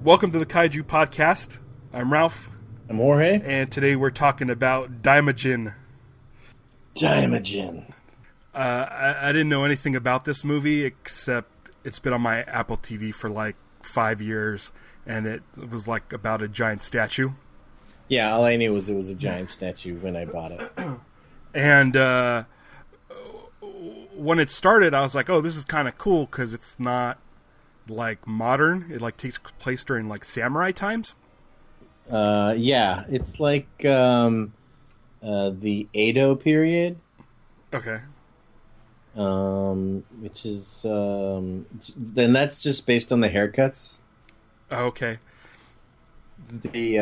Welcome to the Kaiju Podcast. I'm Ralph. I'm Jorge. And today we're talking about Daimajin. Daimajin. I didn't know anything about this movie except it's been on my Apple TV for like 5 years, and it was like about a giant statue. Yeah, all I knew was it was a giant statue when I bought it. And when it started, I was like, oh, this is kind of cool because it's not like modern. It like takes place during like samurai times. Yeah, it's like the Edo period. Okay. Which is then that's just based on the haircuts. Oh, okay. The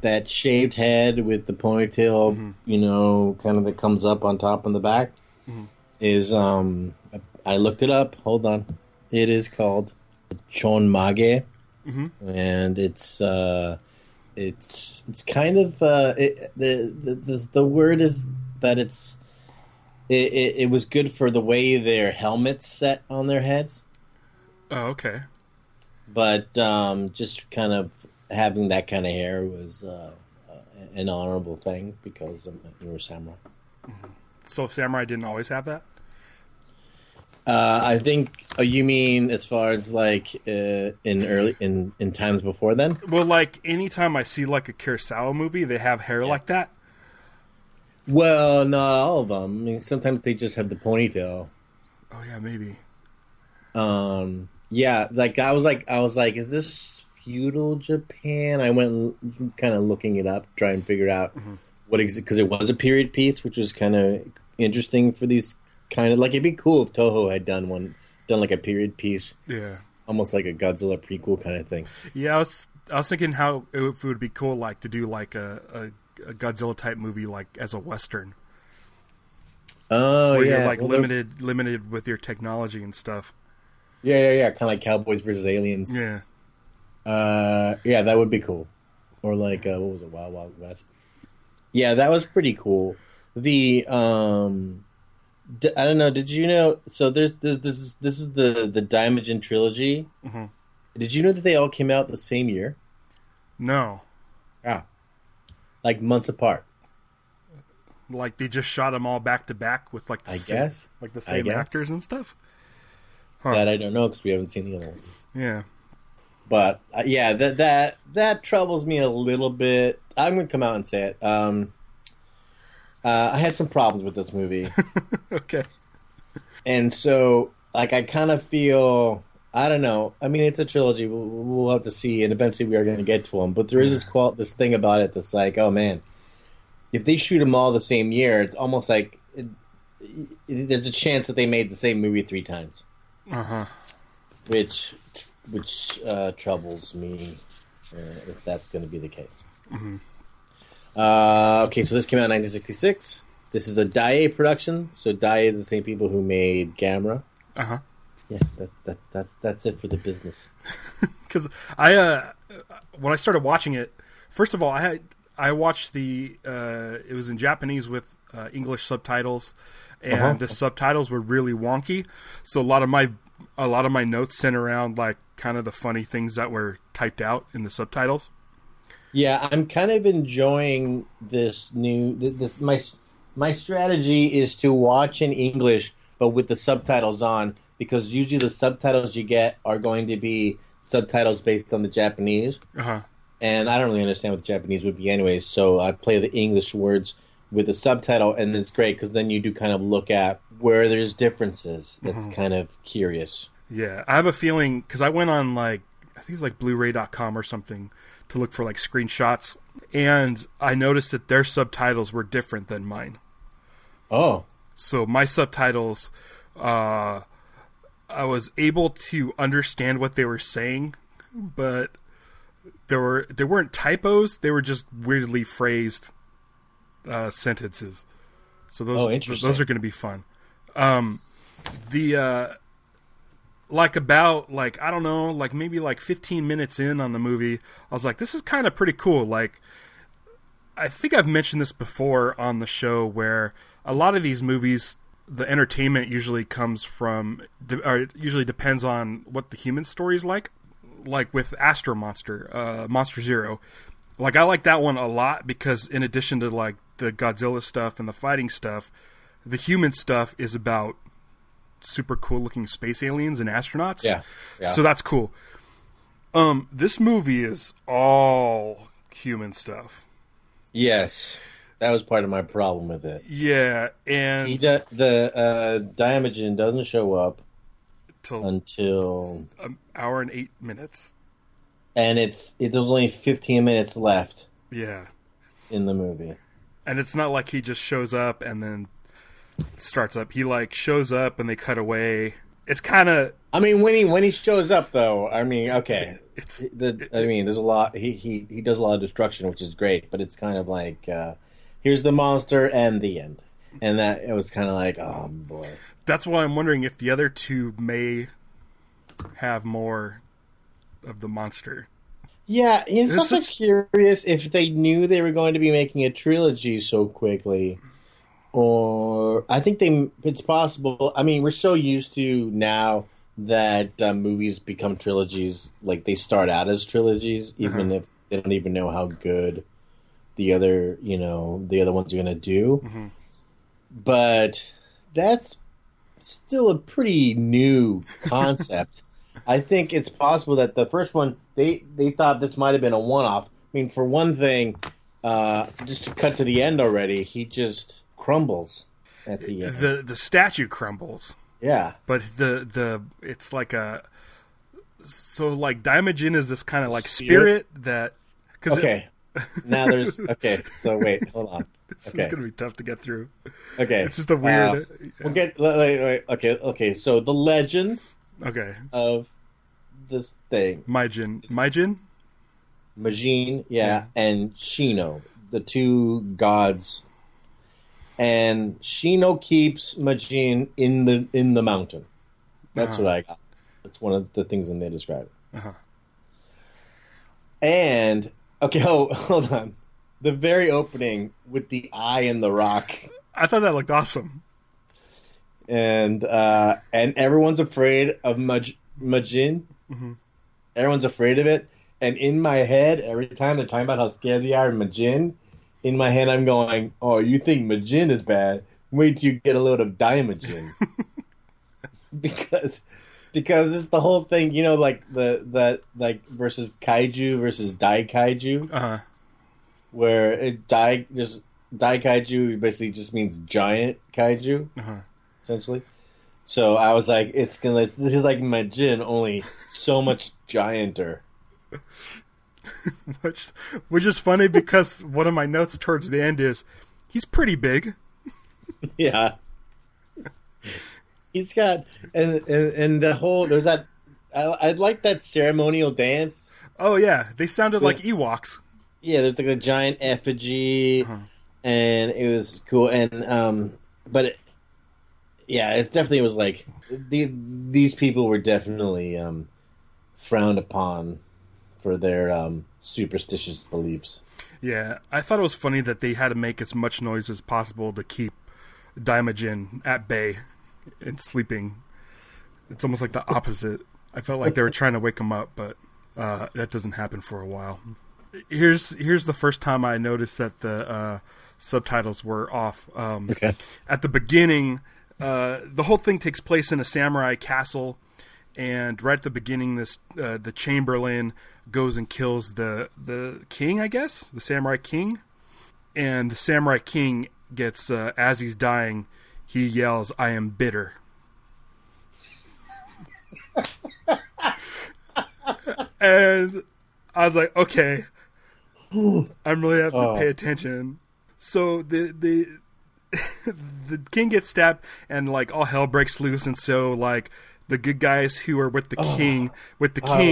that shaved head with the ponytail, kind of that comes up on top and the back, is I looked it up. Hold on, it is called chonmage, and it's kind of the word is that it was good for the way their helmets set on their heads. Oh, okay. But just kind of having that kind of hair was an honorable thing because you were samurai. So samurai didn't always have that? I think you mean as far as like in times before then? Well, like anytime I see like a Kurosawa movie, they have hair like that. Well, not all of them. I mean, sometimes they just have the ponytail. Oh yeah, maybe. Yeah, like I was like, is this feudal Japan? I went kind of looking it up, try and figure out what because it was a period piece, which was kind of interesting for these kind of like it'd be cool if Toho had done like a period piece, almost like a Godzilla prequel kind of thing. Yeah, I was thinking how it would be cool like to do like a Godzilla type movie like as a Western. Oh, where yeah, you're like limited with your technology and stuff. Yeah. Kind of like Cowboys versus Aliens. Yeah. Yeah, that would be cool. Or like, what was it, Wild Wild West? Yeah, that was pretty cool. The I don't know. Did you know? So this is the Daimajin trilogy. Did you know that they all came out the same year? No. Ah, like months apart. Like they just shot them all back to back with like the same actors and stuff. Huh. That I don't know because we haven't seen the other one. Yeah. But yeah, that troubles me a little bit. I'm gonna come out and say it. I had some problems with this movie. Okay. And so, like, I kind of feel, I don't know. I mean, it's a trilogy. We'll have to see, and eventually we are going to get to them. But there is this thing about it that's like, oh man, if they shoot them all the same year, it's almost like there's a chance that they made the same movie 3 times. Which troubles me if that's going to be the case. Okay, so this came out in 1966. This is a Dai production. So Dai is the same people who made Gamera. Yeah, that's it for the business. Because when I started watching it, first of all, I watched it was in Japanese with English subtitles, and the subtitles were really wonky. So a lot of my notes sent around like kind of the funny things that were typed out in the subtitles. Yeah, I'm kind of enjoying this my strategy is to watch in English but with the subtitles on, because usually the subtitles you get are going to be subtitles based on the Japanese. And I don't really understand what the Japanese would be anyways, so I play the English words with the subtitle, and it's great because then you do kind of look at where there's differences. That's kind of curious. Yeah, I have a feeling, because I went on like, I think it was like Blu-ray.com or something, to look for like screenshots, and I noticed that their subtitles were different than mine. Oh. So my subtitles, I was able to understand what they were saying, but there weren't typos, they were just weirdly phrased sentences. So those are going to be fun. I don't know, like maybe like 15 minutes in on the movie, I was like, this is kind of pretty cool. Like, I think I've mentioned this before on the show where a lot of these movies, the entertainment usually comes from, or usually depends on what the human story is like. like with Astro Monster, Monster Zero. Like, I like that one a lot because in addition to like the Godzilla stuff and the fighting stuff, the human stuff is about super cool looking space aliens and astronauts. Yeah. So that's cool. This movie is all human stuff. Yes. That was part of my problem with it. Yeah, and the Daimajin doesn't show up until an hour and 8 minutes. And there's only 15 minutes left. Yeah. In the movie. And it's not like he just shows up and then starts up. He like shows up and they cut away. It's kind of. I mean, when he shows up, though, I mean, okay, there's a lot. He does a lot of destruction, which is great. But it's kind of like, here's the monster and the end, and that it was kind of like, oh boy. That's why I'm wondering if the other two may have more of the monster. Yeah, it's also curious if they knew they were going to be making a trilogy so quickly. Or I think it's possible. I mean, we're so used to now that movies become trilogies. Like they start out as trilogies, even if they don't even know how good the other ones are going to do. Mm-hmm. But that's still a pretty new concept. I think it's possible that the first one they thought this might have been a one-off. I mean, for one thing, just to cut to the end already, he just crumbles at the end. The statue crumbles. Yeah, but the it's like a like Daimajin is this kind of like spirit that. Now there's So wait, hold on. This is gonna be tough to get through. Okay, it's just a weird. We'll get okay. So the legend. Of this thing, Majin, yeah, and Shino, the two gods. And Shino keeps Majin in the mountain. That's what I got. That's one of the things that they describe. And hold on. The very opening with the eye in the rock. I thought that looked awesome. And everyone's afraid of Majin. Mm-hmm. Everyone's afraid of it. And in my head, every time they're talking about how scared they are of Majin, in my head, I'm going, "Oh, you think Majin is bad? Wait till you get a load of Daimajin." because it's the whole thing, like versus Kaiju versus Dai Kaiju, where Dai Kaiju basically just means giant Kaiju, essentially. So I was like, this is like Majin, only so much gianter. Which is funny because one of my notes towards the end is he's pretty big. Yeah, he's got and the whole there's that. I like that ceremonial dance. Oh yeah, they sounded like Ewoks. Yeah, there's like a giant effigy, and it was cool. And but it definitely was like these people were definitely frowned upon for their superstitious beliefs. Yeah, I thought it was funny that they had to make as much noise as possible to keep Daimajin at bay and sleeping. It's almost like the opposite. I felt like they were trying to wake him up, but that doesn't happen for a while. Here's the first time I noticed that the subtitles were off. At the beginning, the whole thing takes place in a samurai castle. And right at the beginning, the Chamberlain goes and kills the king, I guess, the Samurai King. And the Samurai King gets, as he's dying, he yells, "I am bitter." And I was like, okay, I'm really have to pay attention. So the king gets stabbed, and like all hell breaks loose, and so like. The good guys who are with the king, I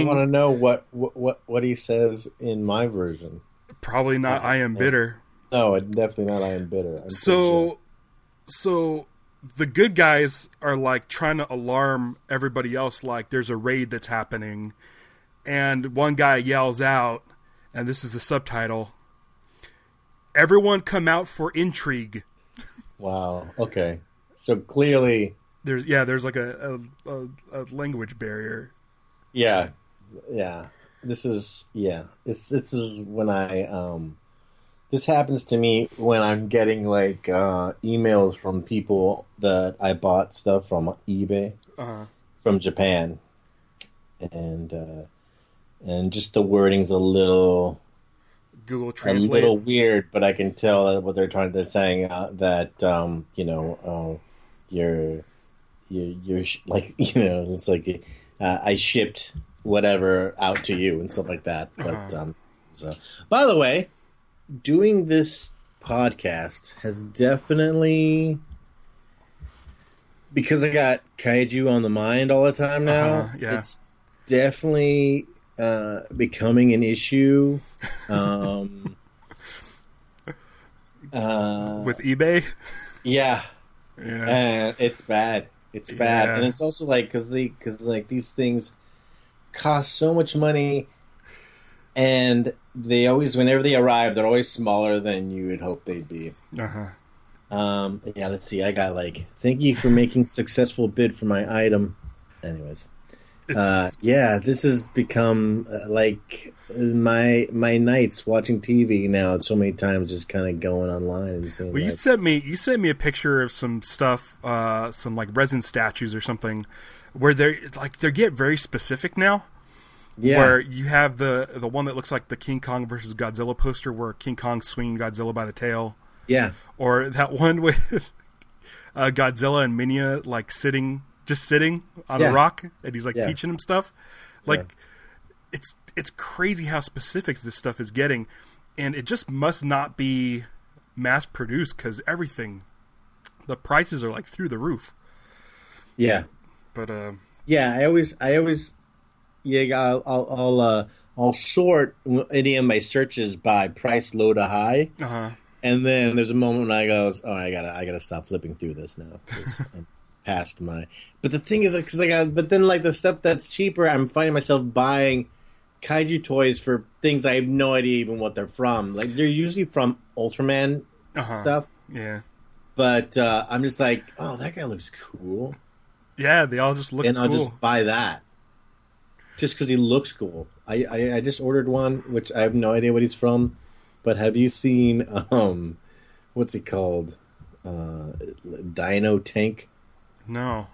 want to know what he says in my version. Probably not. I am bitter. No, definitely not. I am bitter. So the good guys are like trying to alarm everybody else. Like there's a raid that's happening, and one guy yells out, and this is the subtitle: "Everyone come out for intrigue." Wow. Okay. So clearly. There's like a language barrier. Yeah, yeah. This is This is when this happens to me when I'm getting like emails from people that I bought stuff from eBay from Japan, and just the wording's Google a Translate. little weird, but I can tell that what they're saying that you're like it's like I shipped whatever out to you and stuff like that. But so by the way, doing this podcast has definitely, because I got Kaiju on the mind all the time now. Yeah. It's definitely becoming an issue. With eBay. Yeah, and it's bad. It's bad, Yeah. and it's also like because like these things cost so much money, and they always, whenever they arrive, they're always smaller than you would hope they'd be. Yeah, let's see. I got like, thank you for making successful bid for my item. Anyways, yeah, this has become like my nights watching TV now. So many times, just kind of going online and seeing. Well, like, you sent me a picture of some stuff, some like resin statues or something, where they get very specific now. Yeah. Where you have the one that looks like the King Kong versus Godzilla poster, where King Kong's swinging Godzilla by the tail. Yeah. Or that one with Godzilla and Minya like sitting on a rock, and he's like teaching him stuff. Like it's crazy how specific this stuff is getting, and it just must not be mass produced because the prices are like through the roof. Yeah. But yeah, I always I'll sort any of my searches by price low to high. And then there's a moment when I goes, oh, I gotta stop flipping through this now. I'm past my. But the thing is, but then like the stuff that's cheaper, I'm finding myself buying kaiju toys for things I have no idea even what they're from. Like they're usually from Ultraman stuff. Yeah. But I'm just like, oh, that guy looks cool. Yeah, they all just look and cool. I'll just buy that. Just because he looks cool. I just ordered one, which I have no idea what he's from. But have you seen, what's he called? Dino-tank? No.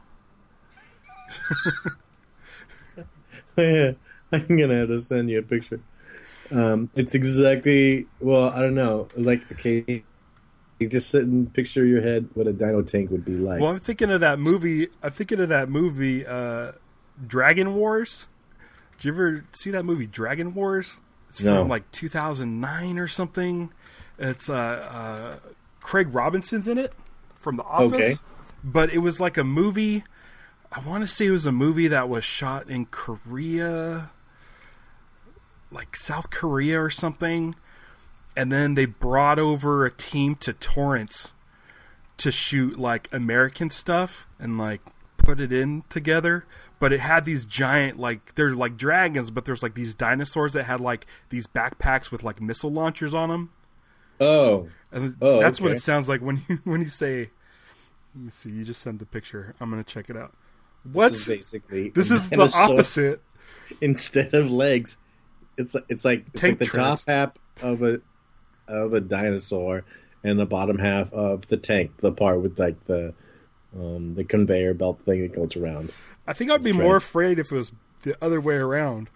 I'm going to have to send you a picture. It's exactly, well, I don't know. Like, okay, you just sit and picture your head what a Dino-tank would be like. Well, I'm thinking of that movie, Dragon Wars. Did you ever see that movie, Dragon Wars? It's from like 2009 or something. It's Craig Robinson's in it from The Office. Okay. But it was like a movie. I want to say it was a movie that was shot in Korea, like South Korea or something. And then they brought over a team to Torrance to shoot like American stuff and like put it in together. But it had these giant, like, they're like dragons, but there's like these dinosaurs that had like these backpacks with like missile launchers on them. Oh. And that's okay. What it sounds like when you say, let me see, you just sent the picture. I'm going to check it out. This is the opposite. Instead of legs, it's like the top half of a dinosaur and the bottom half of the tank, the part with like the conveyor belt thing that goes around. I think I'd be more afraid if it was the other way around.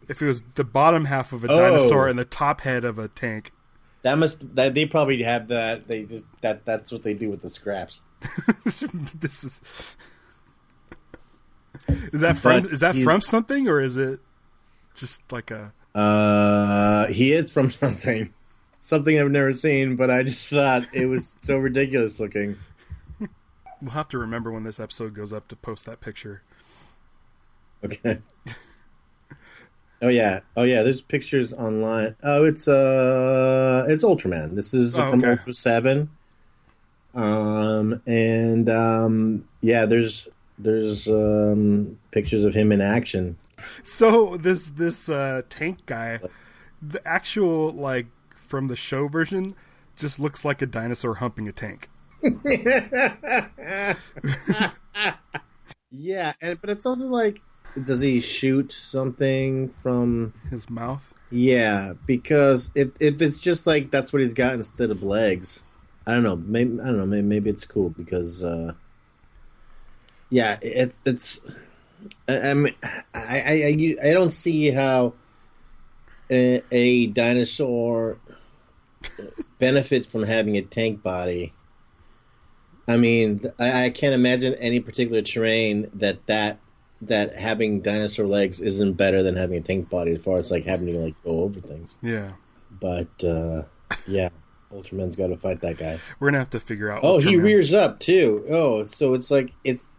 If it was the bottom half of a dinosaur and the top head of a tank. They probably have that. That's what they do with the scraps. Is that from something, or is it just like a? He is from something I've never seen, but I just thought it was so ridiculous looking. We'll have to remember when this episode goes up to post that picture. Okay. Oh yeah. There's pictures online. Oh, it's Ultraman. This is from Ultra 7. Yeah, there's pictures of him in action. So this tank guy, the actual like from the show version, just looks like a dinosaur humping a tank. Yeah, but it's also like does he shoot something from his mouth? Yeah, because if it's just like that's what he's got instead of legs, I don't know. Maybe it's cool because yeah, it's. I mean, I don't see how a dinosaur benefits from having a tank body. I mean, I can't imagine any particular terrain that having dinosaur legs isn't better than having a tank body as far as like having to like go over things. Yeah. But yeah, Ultraman's got to fight that guy. We're gonna have to figure out. Oh, Ultraman. he rears up too. Oh, so it's like it's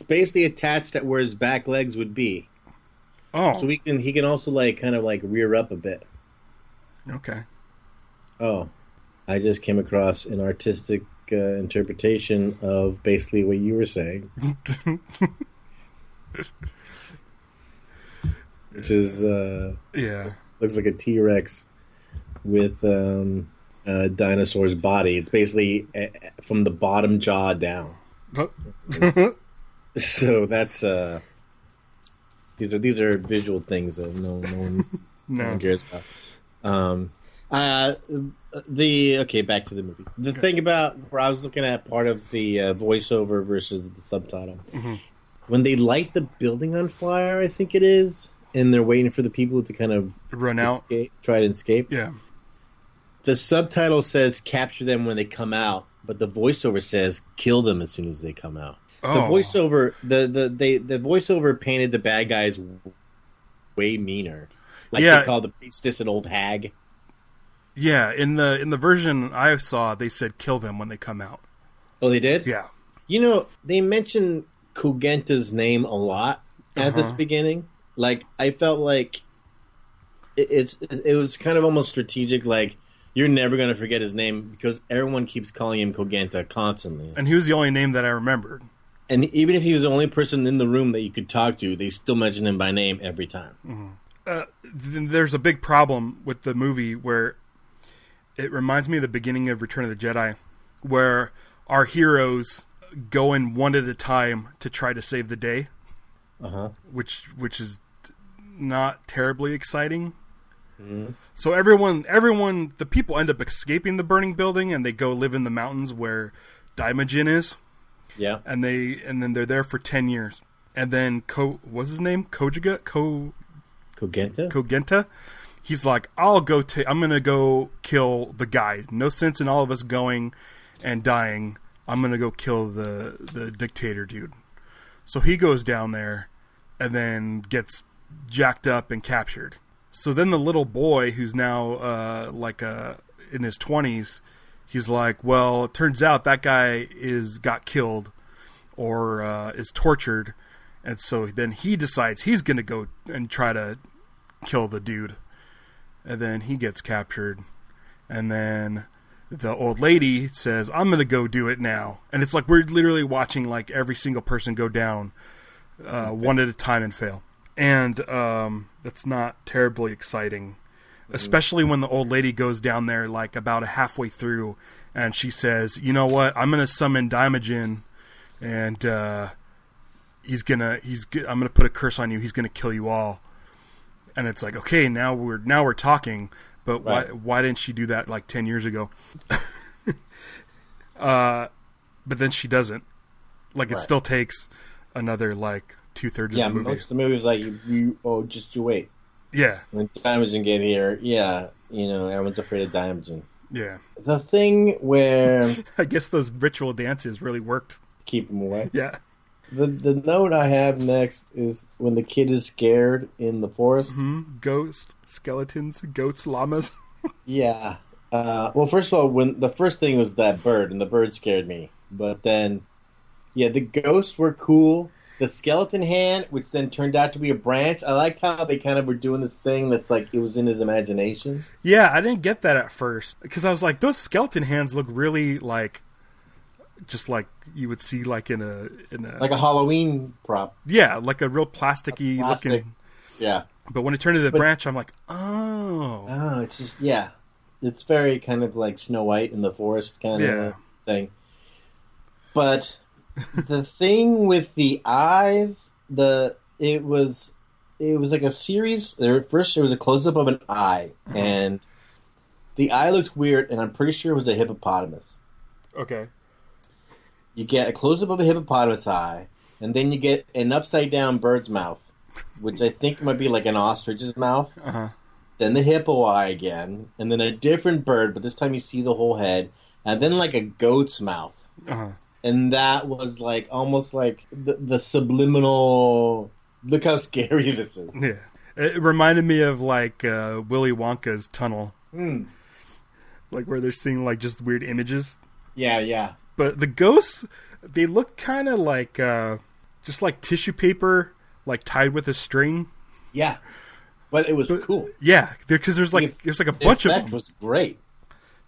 basically attached at where his back legs would be. Oh, so he can also like kind of like rear up a bit. Okay. Oh, I just came across an artistic interpretation of basically what you were saying. Which is looks like a T-Rex with a dinosaur's body. It's basically from the bottom jaw down. So that's these are visual things that no one cares about. Back to the movie. The thing about where I was looking at part of the voiceover versus the subtitle. Mm-hmm. When they light the building on fire, I think it is, and they're waiting for the people to kind of run out, try to escape. Yeah. The subtitle says "capture them when they come out," but the voiceover says "kill them as soon as they come out." Oh. The voiceover, the voiceover painted the bad guys way meaner. Like they called the priestess an old hag. Yeah, in the version I saw, they said "kill them when they come out." Oh, they did? Yeah. You know, they mentioned Kugenta's name a lot at this beginning. Like, I felt like it was kind of almost strategic. Like, you're never going to forget his name because everyone keeps calling him Kogenta constantly. And he was the only name that I remembered. And even if he was the only person in the room that you could talk to, they still mention him by name every time. Mm-hmm. There's a big problem with the movie where it reminds me of the beginning of Return of the Jedi, where our heroes go in one at a time to try to save the day, which is not terribly exciting. Mm-hmm. So everyone, the people end up escaping the burning building and they go live in the mountains where Daimajin is. Yeah, and then they're there for 10 years, and then what's his name? Kogenta. He's like, I'm gonna go kill the guy. No sense in all of us going and dying. I'm gonna go kill the dictator dude. So he goes down there and then gets jacked up and captured. So then the little boy, who's now in his 20s, he's like, well, it turns out that guy got killed or is tortured, and so then he decides he's gonna go and try to kill the dude, and then he gets captured, and then the old lady says, I'm gonna go do it now. And it's like we're literally watching like every single person go down one at a time and fail. And that's not terribly exciting, especially when the old lady goes down there like about halfway through and she says, you know what, I'm gonna summon Daimajin, and I'm gonna put a curse on you, he's gonna kill you all. And it's like, okay, now we're talking. But why didn't she do that like 10 years ago? But then she doesn't. Like, it still takes another like 2/3 of the movie. Yeah, most of the movie is like you wait. Yeah. When Daimajin get here, everyone's afraid of Daimajin. Yeah. The thing where I guess those ritual dances really worked. Keep them away. Yeah. The note I have next is when the kid is scared in the forest. Mm-hmm. Ghosts, skeletons, goats, llamas. Yeah. Well, first of all, when the first thing was that bird, and the bird scared me. But then, the ghosts were cool. The skeleton hand, which then turned out to be a branch. I liked how they kind of were doing this thing that's like it was in his imagination. Yeah, I didn't get that at first because I was like, those skeleton hands look really like, just like you would see like in a like a Halloween prop. Yeah, like a real plasticky looking. Yeah. But when it turned into the branch, I'm like, oh. Oh, it's just it's very kind of like Snow White in the forest kind of thing. But the thing with the eyes, it was like a series. First, there was a close up of an eye, and the eye looked weird, and I'm pretty sure it was a hippopotamus. Okay. You get a close up of a hippopotamus eye, and then you get an upside down bird's mouth, which I think might be like an ostrich's mouth. Then the hippo eye again, and then a different bird, but this time you see the whole head, and then like a goat's mouth. And that was like almost like the subliminal. Look how scary this is. Yeah, it reminded me of like Willy Wonka's tunnel, like where they're seeing like just weird images. Yeah. But the ghosts, they look kind of like just like tissue paper, like tied with a string. Yeah, but it was cool. Yeah, because there's like a bunch of them. That was great.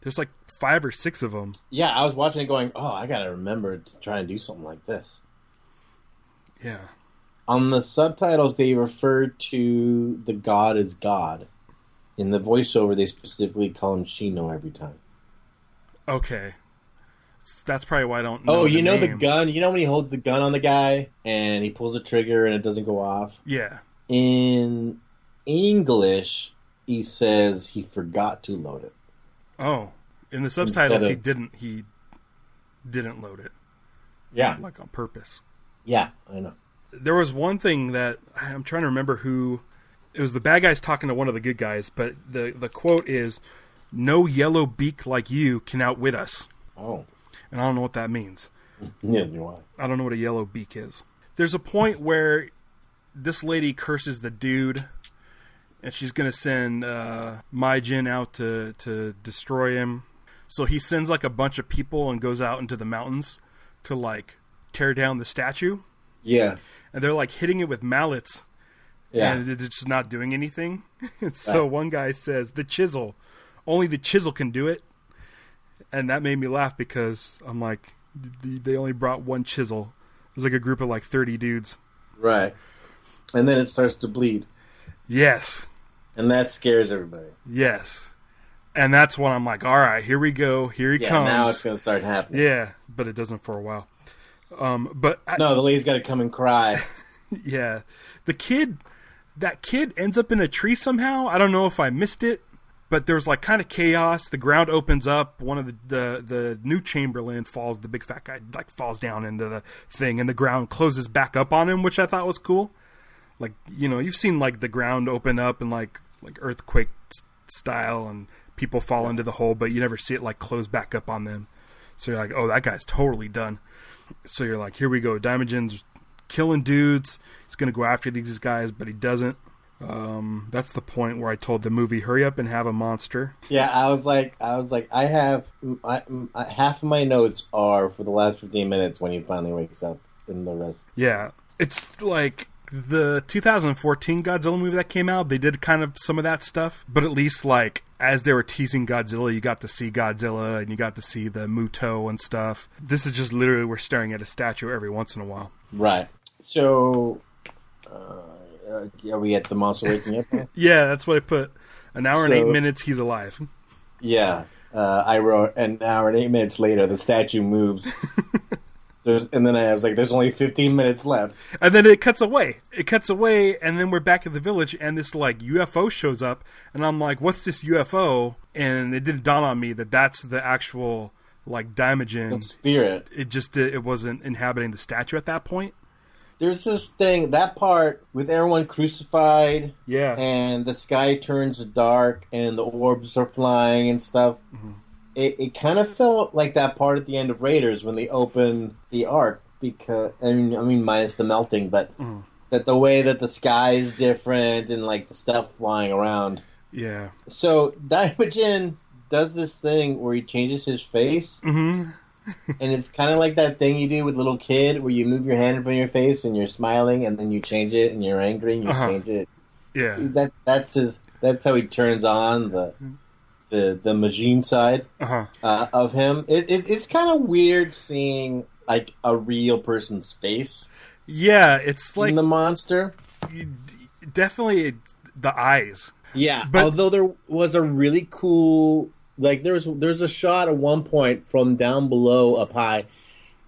There's like 5 or 6 of them. Yeah, I was watching it going, oh, I gotta remember to try and do something like this. Yeah. On the subtitles, they refer to the god as God. In the voiceover, they specifically call him Shino every time. Okay. That's probably why I don't know. Oh, you know name. the gun? You know when he holds the gun on the guy and he pulls the trigger and it doesn't go off? Yeah. In English, he says he forgot to load it. Oh. In the subtitles, he didn't load it. Yeah. Like on purpose. Yeah, I know. There was one thing that I'm trying to remember who it was. The bad guys talking to one of the good guys, but the quote is, "No yellow beak like you can outwit us." Oh, and I don't know what that means. Neither do I. I don't know what a yellow beak is. There's a point where this lady curses the dude, and she's gonna send Daimajin out to destroy him. So he sends like a bunch of people and goes out into the mountains to like tear down the statue. Yeah. And they're like hitting it with mallets. Yeah. And it's just not doing anything. And so one guy says, the chisel. Only the chisel can do it. And that made me laugh because I'm like, they only brought one chisel. It was like a group of like 30 dudes. Right. And then it starts to bleed. Yes. And that scares everybody. Yes. And that's when I'm like, all right, here we go. Here he comes. Now it's going to start happening. Yeah, but it doesn't for a while. No, the lady's got to come and cry. Yeah. That kid ends up in a tree somehow. I don't know if I missed it, but there's like kind of chaos. The ground opens up. One of the new Chamberlain falls, the big fat guy, like falls down into the thing, and the ground closes back up on him, which I thought was cool. Like, you know, you've seen like the ground open up and like earthquake style and people fall into the hole, but you never see it like close back up on them. So you're like, oh, that guy's totally done. So you're like, here we go. Daimajin's killing dudes. He's going to go after these guys, but he doesn't. That's the point where I told the movie, hurry up and have a monster. Yeah, I was like, I have half of my notes are for the last 15 minutes when he finally wakes up, and the rest. Yeah, it's like the 2014 Godzilla movie that came out. They did kind of some of that stuff, but at least like as they were teasing Godzilla, you got to see Godzilla and you got to see the Muto and stuff. This is just literally we're staring at a statue every once in a while. Right. So, are we at the monster waking up now? Yeah, that's what I put. An hour and 8 minutes, he's alive. Yeah. I wrote an hour and 8 minutes later, the statue moves. And then I was like, there's only 15 minutes left. And then it cuts away. And then we're back at the village, and this, like, UFO shows up, and I'm like, what's this UFO? And it didn't dawn on me that that's the actual, like, Daimajin. The spirit. It wasn't inhabiting the statue at that point. There's this thing, that part with everyone crucified. Yeah. And the sky turns dark, and the orbs are flying and stuff. Mm-hmm. It kind of felt like that part at the end of Raiders when they open the Ark, because I mean minus the melting, but that the way that the sky is different and like the stuff flying around. Yeah. So Daimajin does this thing where he changes his face, and it's kind of like that thing you do with little kid where you move your hand in front of your face and you're smiling, and then you change it and you're angry and you change it. Yeah. See, that's how he turns on the Majin side of him. It's kind of weird seeing like a real person's face. Yeah, it's like in the monster. Definitely the eyes. Yeah, but although there was a really cool, like there's a shot at one point from down below up high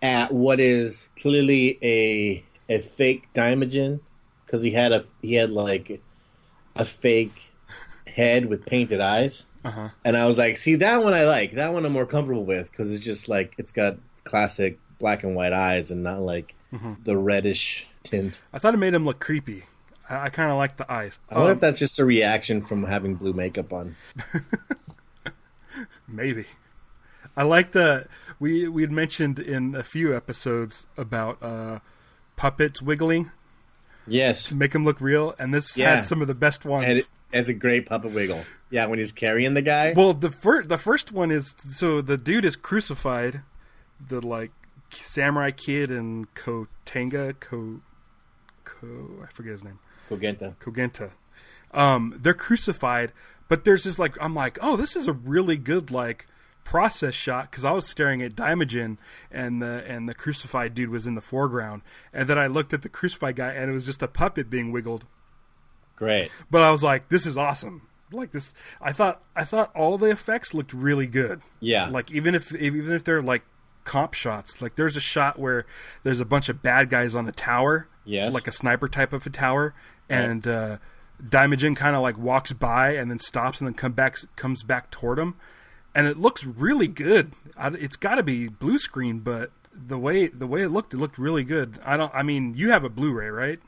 at what is clearly a fake Daimajin, because he had like a fake head with painted eyes. And I was like, see, that one I like. That one I'm more comfortable with because it's just like it's got classic black and white eyes and not like the reddish tint. I thought it made him look creepy. I kind of like the eyes. I wonder if that's just a reaction from having blue makeup on. Maybe. I like we had mentioned in a few episodes about puppets wiggling. Yes. To make them look real, and this had some of the best ones. And it's a great puppet wiggle. Yeah, when he's carrying the guy. Well, the first one is, so the dude is crucified, the like samurai kid and I forget his name. Kogenta. They're crucified, but there's this like, I'm like, oh, this is a really good like process shot, because I was staring at Daimajin and the crucified dude was in the foreground, and then I looked at the crucified guy and it was just a puppet being wiggled. Great. But I was like, this is awesome. Like this, I thought all the effects looked really good. Yeah. Like even if they're like comp shots, like there's a shot where there's a bunch of bad guys on a tower. Yes. Like a sniper type of a tower, and Daimajin kind of like walks by and then stops and then comes back toward him, and it looks really good. It's got to be blue screen, but the way it looked really good. I mean, you have a Blu-ray, right?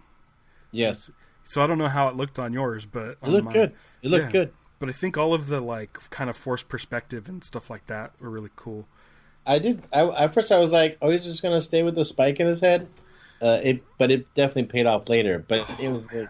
Yes. So I don't know how it looked on yours, but it looked good. It looked good. But I think all of the like kind of forced perspective and stuff like that were really cool. At first I was like, oh, he's just gonna stay with the spike in his head. But it definitely paid off later. But it was like,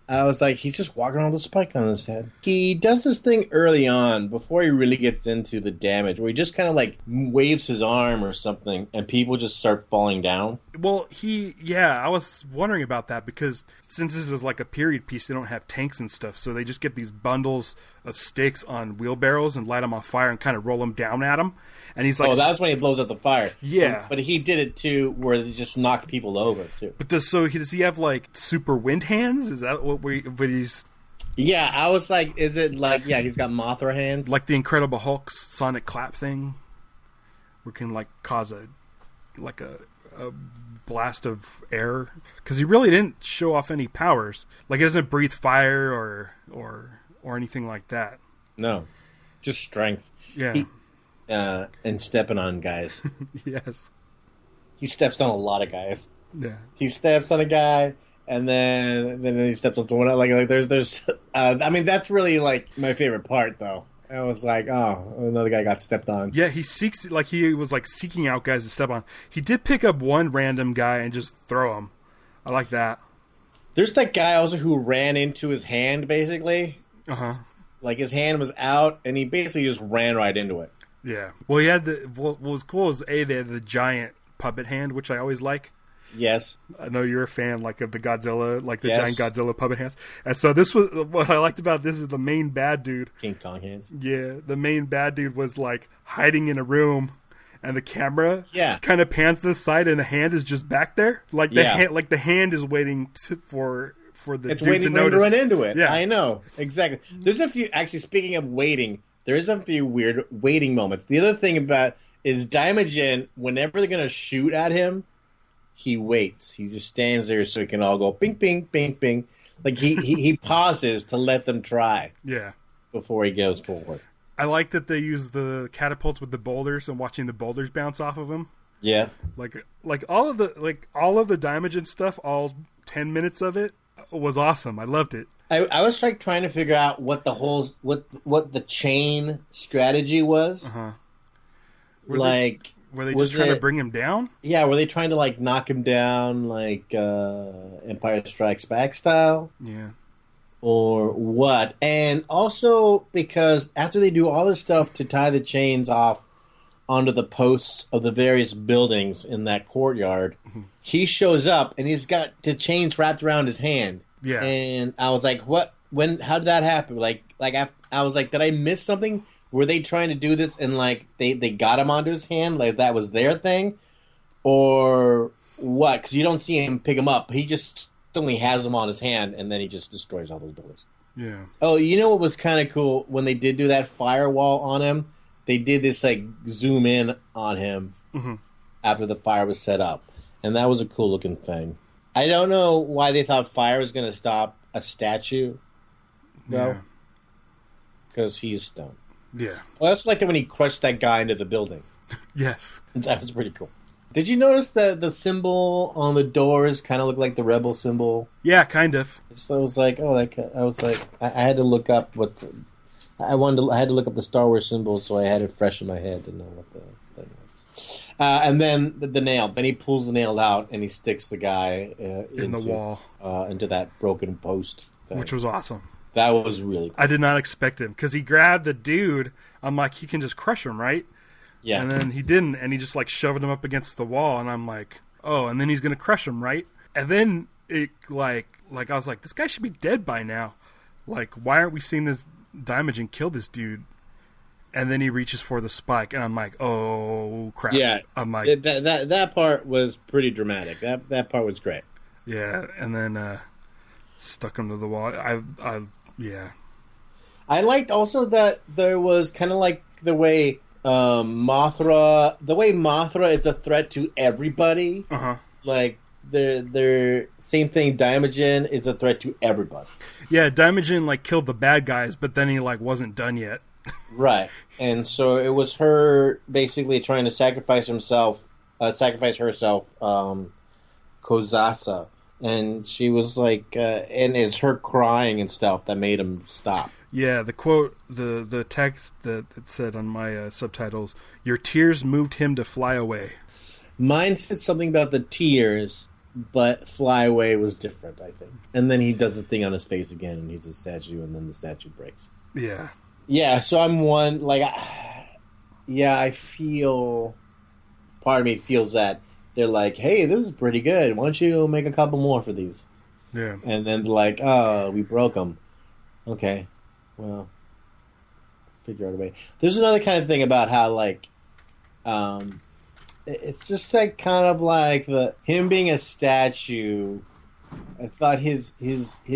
I was like, he's just walking around with a spike on his head. He does this thing early on before he really gets into the damage, where he just kind of like waves his arm or something, and people just start falling down. Well, I was wondering about that, because since this is like a period piece, they don't have tanks and stuff, so they just get these bundles of sticks on wheelbarrows and light them on fire and kind of roll them down at him. And he's like, oh, that's when he blows up the fire. Yeah. But he did it too, where they just knocked people over too. But does he have like super wind hands? Is that what he's? Yeah, I was like, is it like, yeah, he's got Mothra hands, like the Incredible Hulk's sonic clap thing, where it can like cause a blast of air, because he really didn't show off any powers. Like he doesn't breathe fire or anything like that. No, just strength. Yeah. And stepping on guys. Yes. He steps on a lot of guys. Yeah. He steps on a guy, and then he steps on someone else. Like there's. I mean, that's really like my favorite part, though. I was like, oh, another guy got stepped on. Yeah, he was like seeking out guys to step on. He did pick up one random guy and just throw him. I like that. There's that guy also who ran into his hand, basically. Like his hand was out, and he basically just ran right into it. Yeah. Well, he had what was cool is they had the giant puppet hand, which I always like. Yes. I know you're a fan, like, of the Godzilla, like the giant Godzilla puppet hands. And so this was what I liked about this is the main bad dude. King Kong hands. Yeah, the main bad dude was like hiding in a room, and the camera kind of pans to the side, and the hand is just back there, like the hand is waiting for the it's dude waiting to for him notice. to run into it. Yeah, I know exactly. There's a few. Actually, speaking of waiting, there's a few weird waiting moments. The other thing about is Daimajin, whenever they're gonna shoot at him, he waits. He just stands there so he can all go bing, bing, bing, bing. Like he pauses to let them try. Yeah. Before he goes forward. I like that they use the catapults with the boulders and watching the boulders bounce off of him. Yeah. Like all of the Daimajin stuff, all 10 minutes of it was awesome. I loved it. I was trying to figure out what the whole what the chain strategy was. Were they just trying to bring him down? Yeah, were they trying to like knock him down like Empire Strikes Back style? Yeah. Or what? And also because after they do all this stuff to tie the chains off onto the posts of the various buildings in that courtyard, he shows up and he's got the chains wrapped around his hand. Yeah. And I was like, what? When? How did that happen? I was like, did I miss something? Were they trying to do this and like they got him onto his hand, like that was their thing, or what? Because you don't see him pick him up. He just suddenly has him on his hand, and then he just destroys all those buildings. Yeah. Oh, you know what was kind of cool when they did do that firewall on him? They did this like zoom in on him after the fire was set up, and that was a cool looking thing. I don't know why they thought fire was going to stop a statue, though, because he's stone. Yeah. Well, that's like when he crushed that guy into the building. Yes. That was pretty cool. Did you notice that the symbol on the doors kind of looked like the rebel symbol? Yeah, kind of. So I was like, I had to look up I had to look up the Star Wars symbols, so I had it fresh in my head to know what the thing was. And then the nail. Then he pulls the nail out and he sticks the guy in the wall, into that broken post thing. Which was awesome. That was really cool. I did not expect him because he grabbed the dude. I'm like, he can just crush him, right? Yeah. And then he didn't, and he just like shoved him up against the wall, and I'm like, oh, and then he's gonna crush him, right? And then it like I was like, this guy should be dead by now. Like, why aren't we seeing this Daimajin kill this dude? And then he reaches for the spike, and I'm like, oh crap. Yeah. I'm like, that part was pretty dramatic. That part was great. Yeah, and then stuck him to the wall. Yeah. I liked also that there was kind of like the way Mothra is a threat to everybody. Like they're same thing. Daimajin is a threat to everybody. Yeah, Daimajin like killed the bad guys, but then he like wasn't done yet. Right, and so it was her basically trying to sacrifice herself, Kozasa, and she was like, and it's her crying and stuff that made him stop. Yeah, the quote, the text that it said on my subtitles, "Your tears moved him to fly away." Mine said something about the tears, but fly away was different, I think. And then he does the thing on his face again, and he's a statue, and then the statue breaks. Yeah. Yeah, so I'm one, like, I feel, part of me feels that they're like, hey, this is pretty good. Why don't you make a couple more for these? Yeah. And then they're like, oh, we broke them. Okay. Well, figure out a way. There's another kind of thing about how, like, it's just like kind of like him being a statue. I thought his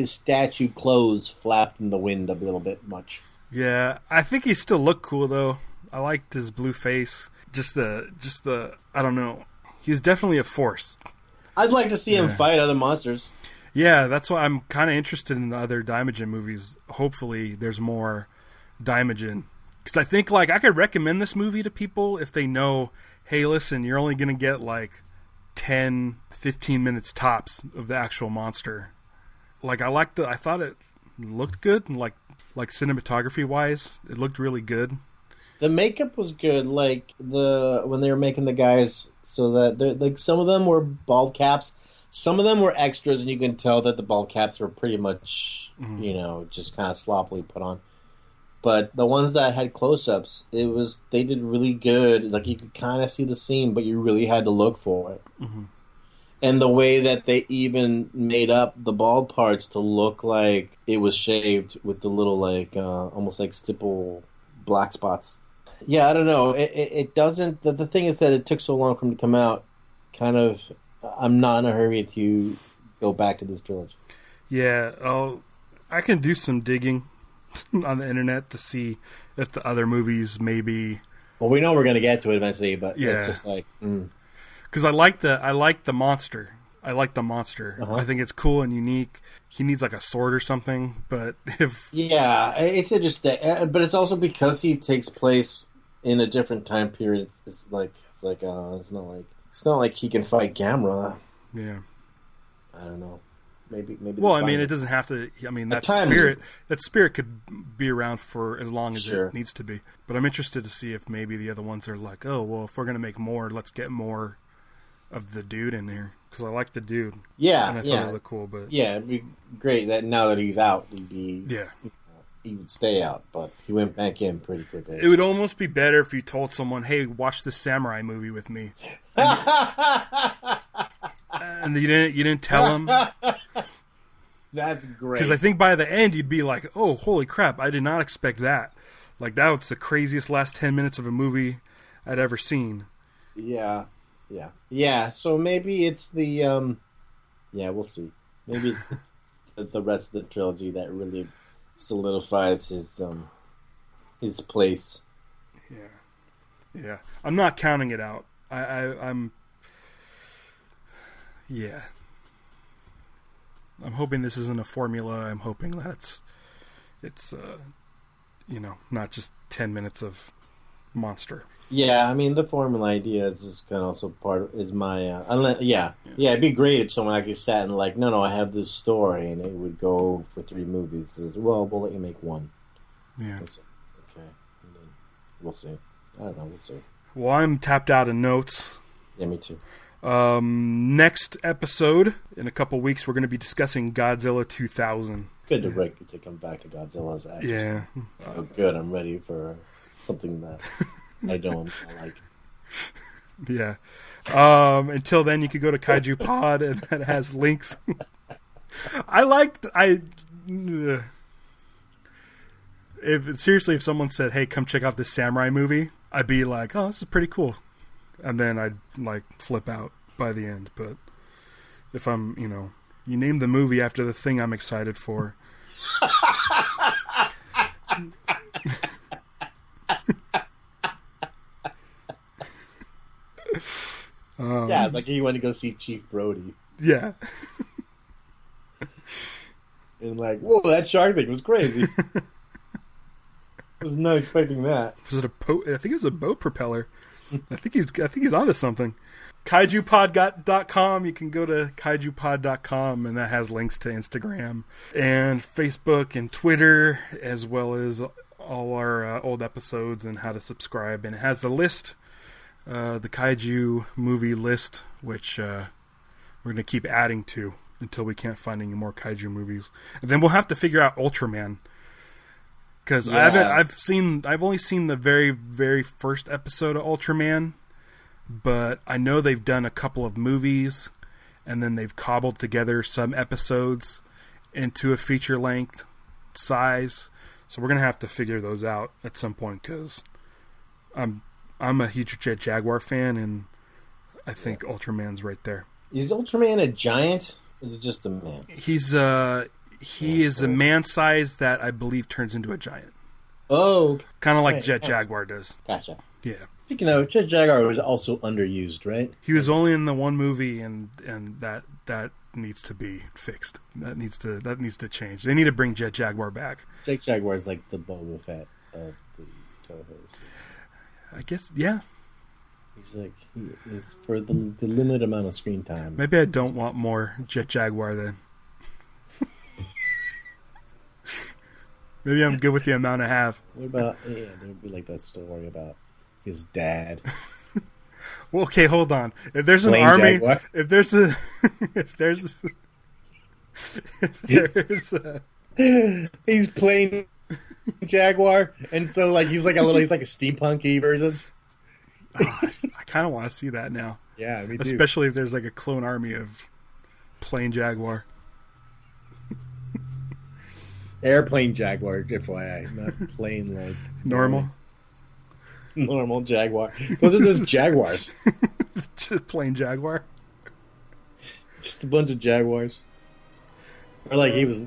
statue clothes flapped in the wind a little bit much. Yeah, I think he still looked cool though. I liked his blue face. Just the I don't know. He was definitely a force. I'd like to see him fight other monsters. Yeah, that's why I'm kind of interested in the other Daimajin movies. Hopefully there's more Daimajin. Because I think, like, I could recommend this movie to people if they know, hey, listen, you're only going to get, like, 10, 15 minutes tops of the actual monster. Like, I thought it looked good, and like cinematography-wise, it looked really good. The makeup was good, like, when they were making the guys, so that, like, some of them were bald caps. Some of them were extras, and you can tell that the bald caps were pretty much, just kind of sloppily put on. But the ones that had close-ups, they did really good. Like, you could kind of see the scene, but you really had to look for it. Mm-hmm. And the way that they even made up the bald parts to look like it was shaved with the little, like, almost like stipple black spots. Yeah, I don't know. It doesn't... The thing is that it took so long for them to come out. Kind of... I'm not in a hurry to go back to this trilogy. Yeah, I can do some digging on the internet to see if the other movies maybe. Well, we know we're going to get to it eventually, but it's just like because I like the monster. I like the monster. I think it's cool and unique. He needs like a sword or something, but it's interesting, but it's also because he takes place in a different time period. It's not like he can fight Gamera. Yeah. I don't know. Maybe. Well, I mean, it doesn't have to. I mean, that spirit could be around for as long as it needs to be. But I'm interested to see if maybe the other ones are like, oh, well, if we're gonna make more, let's get more of the dude in there because I like the dude. Yeah, and I thought it looked cool. But it'd be great that now that he's out, he would stay out, but he went back in pretty quickly. It would almost be better if you told someone, "Hey, watch this samurai movie with me," and you didn't tell them. That's great. Because I think by the end you'd be like, "Oh, holy crap! I did not expect that." Like that was the craziest last 10 minutes of a movie I'd ever seen. Yeah. So maybe it's the we'll see. Maybe it's the rest of the trilogy that really solidifies his place. Yeah. I'm not counting it out. I'm. Yeah. I'm hoping this isn't a formula. I'm hoping that it's not just 10 minutes of monster. Yeah, I mean, the formula idea is kind of also is my it'd be great if someone actually sat and like, no, I have this story, and it would go for 3 movies. Says, well, we'll let you make 1. Yeah. Okay, and then we'll see. I don't know. We'll see. Well, I'm tapped out of notes. Yeah, me too. Next episode in a couple weeks, we're going to be discussing Godzilla 2000. Good to come back to Godzilla's action. Yeah. Good. I'm ready for something that I don't like. Yeah. Until then, you could go to Kaiju Pod, and that has links. If someone said, "Hey, come check out this samurai movie," I'd be like, "Oh, this is pretty cool," and then I'd like flip out by the end. But if I'm, you name the movie after the thing I'm excited for. Yeah, like you want to go see Chief Brody. Yeah. And like, whoa, that shark thing was crazy. I was not expecting that. Was it I think it was a boat propeller. I think he's onto something. KaijuPod.com. You can go to KaijuPod.com, and that has links to Instagram and Facebook and Twitter, as well as all our old episodes and how to subscribe. And it has the list, the Kaiju movie list, which we're going to keep adding to until we can't find any more Kaiju movies. And then we'll have to figure out Ultraman. Because I've only seen the very, very first episode of Ultraman, but I know they've done a couple of movies, and then they've cobbled together some episodes into a feature-length size. So we're gonna have to figure those out at some point, because I'm a huge Jet Jaguar fan, and I think Ultraman's right there. Is Ultraman a giant? Or is it just a man? He is a man size that I believe turns into a giant. Oh. Kind of like Jet Jaguar does. Gotcha. Yeah. Speaking of, Jet Jaguar was also underused, right? He was only in the one movie, and that needs to be fixed. That needs to change. They need to bring Jet Jaguar back. Jet Jaguar is like the Boba Fett of the Toho's. I guess, yeah. He is for the limited amount of screen time. Maybe I don't want more Jet Jaguar then. Maybe I'm good with the amount I have. What about, there'd be like that story about his dad. Well, okay, hold on. If there's an Plain army, Jaguar. if there's He's playing Jaguar, and so like he's like a steampunky version. I kind of want to see that now. Yeah, me too. Especially if there's like a clone army of plain Jaguar. Airplane Jaguar, FYI, not plain like normal Jaguar. Those are just Jaguars. Just plain Jaguar. Just a bunch of Jaguars. Or like he was.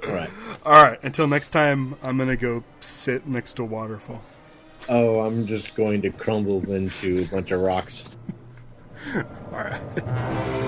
All right. Until next time, I'm gonna go sit next to a waterfall. Oh, I'm just going to crumble into a bunch of rocks. All right.